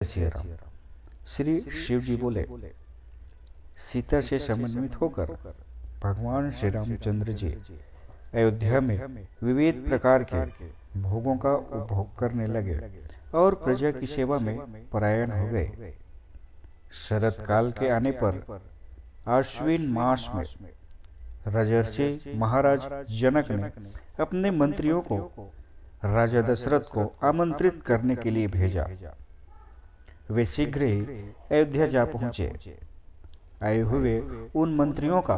श्री राम। श्री शिव जी बोले, सीता से समन्वित होकर भगवान श्री रामचंद्र जी अयोध्या में विविध प्रकार के भोगों का उपभोग करने लगे और प्रजा की सेवा में परायण हो गए। शरद काल के आने पर आश्विन मास में राजर्षि महाराज जनक ने अपने मंत्रियों को राजा दशरथ को आमंत्रित करने के लिए भेजा। वे शीघ्र ही अयोध्या जा पहुंचे। आए हुए उन मंत्रियों का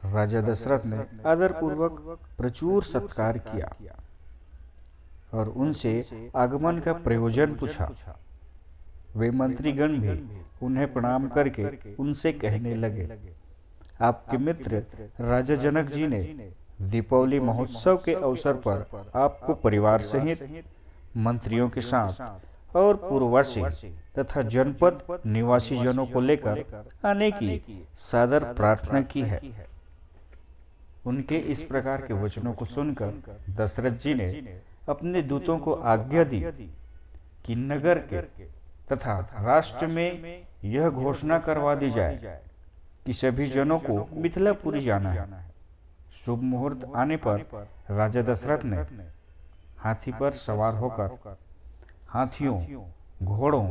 राजा दशरथ ने आदर पूर्वक प्रचुर सत्कार किया और उनसे आगमन का प्रयोजन पूछा। वे मंत्रीगण भी उन्हें प्रणाम करके उनसे कहने लगे, आपके मित्र राजा जनक जी ने दीपावली महोत्सव के अवसर पर आपको परिवार सहित मंत्रियों के साथ और पूर्ववासी तथा जनपद निवासी जनों को लेकर आने की सादर प्रार्थना की है। उनके इस प्रकार के वचनों को सुनकर दशरथ जी ने अपने दूतों को आज्ञा दी कि नगर के तथा राष्ट्र में यह घोषणा करवा दी जाए कि सभी जनों को मिथिलापुरी जाना है। शुभ मुहूर्त आने पर राजा दशरथ ने हाथी पर सवार होकर हाथियों, घोड़ों,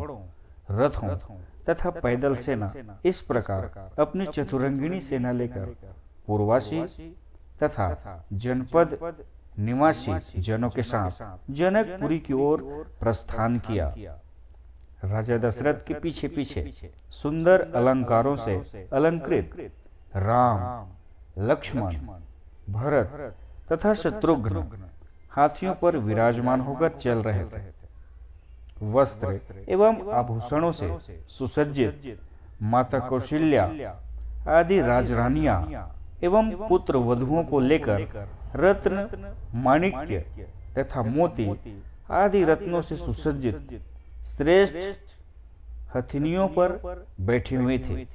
रथों तथा पैदल सेना इस प्रकार अपनी चतुरंगिणी सेना लेकर पूर्ववासी तथा जनपद निवासी जनों के साथ जनकपुरी की ओर प्रस्थान किया। राजा दशरथ के पीछे पीछे सुंदर अलंकारों से अलंकृत राम, लक्ष्मण, भरत तथा शत्रुघ्न हाथियों पर विराजमान होकर चल रहे थे। वस्त्र एवं आभूषणों से सुसज्जित माता कौशल्या आदि राजरानियां एवं पुत्र वधुओं को लेकर रत्न, माणिक्य तथा मोती आदि रत्नों से सुसज्जित श्रेष्ठ हथिनियों पर बैठे हुए थे।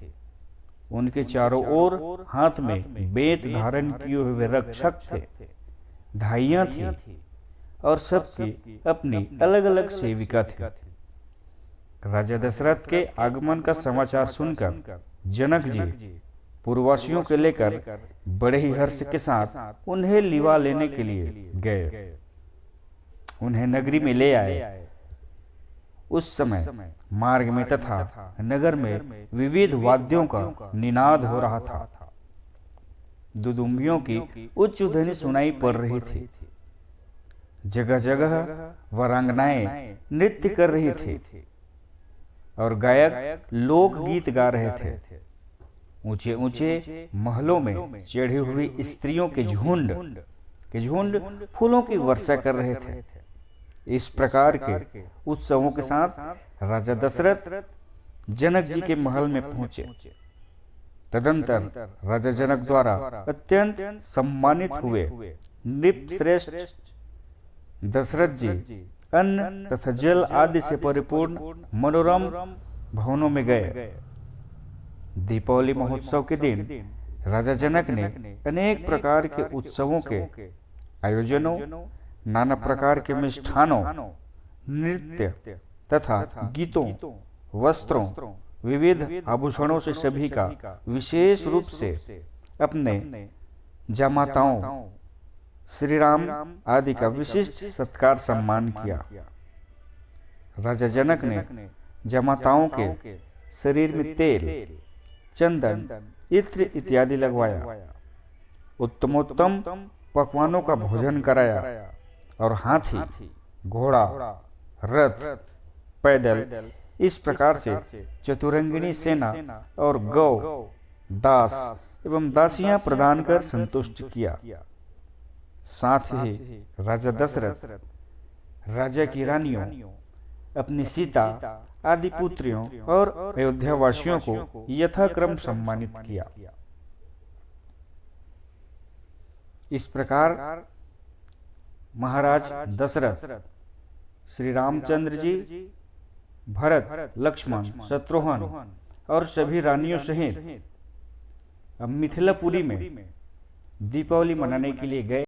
उनके चारों ओर हाथ में बेत धारण किए हुए रक्षक थे, धाइयां थी और सबकी अपनी अलग अलग सेविका थी। राजा दशरथ के आगमन का समाचार सुनकर जनक जी पूर्ववासियों को लेकर बड़े ही हर्ष के साथ उन्हें लिवा लेने के लिए गए। उन्हें नगरी में ले आए। उस समय मार्ग में तथा नगर में विविध वाद्यों का निनाद हो रहा था। दुदुम्बियों की उच्च ध्वनि सुनाई पड़ रही थी। जगह जगह वरांगनाएं नृत्य कर रही थी और गायक लोक गीत गा रहे थे। ऊंचे ऊंचे महलों में चढ़ी हुई स्त्रियों के झुंड फूलों की वर्षा कर रहे थे। इस प्रकार के उत्सवों के साथ राजा दशरथ जनक जी के महल में पहुंचे। तदंतर राजा जनक द्वारा अत्यंत सम्मानित हुए नृप श्रेष्ठ दशरथ जी अन्न तथा जल आदि से परिपूर्ण मनोरम भवनों में गए। दीपावली महोत्सव के दिन राजा जनक ने अनेक प्रकार के उत्सवों के आयोजनों, नाना प्रकार के मिष्ठानों, नृत्य तथा गीतों, वस्त्रों, विविध आभूषणों से सभी का विशेष रूप से अपने जामाताओं श्री राम आदि का विशिष्ट सत्कार सम्मान किया। राजा जनक ने जामाताओं के शरीर में तेल, चंदन, इत्र इत्यादि लगवाया, उत्तमोत्तम पकवानों का भोजन कराया और हाथी, घोड़ा, रथ, पैदल इस प्रकार से चतुरंगिणी सेना और गौ, दास एवं दासियां प्रदान कर संतुष्ट किया। साथ ही राजा दशरथ राजा की रानियों, अपनी सीता आदि पुत्रियों और अयोध्या वासियों को यथाक्रम सम्मानित किया। इस प्रकार महाराज दशरथ श्री रामचंद्र जी, भरत, लक्ष्मण, शत्रुघ्न और सभी रानियों सहित अब मिथिलापुरी में दीपावली मनाने के लिए गए।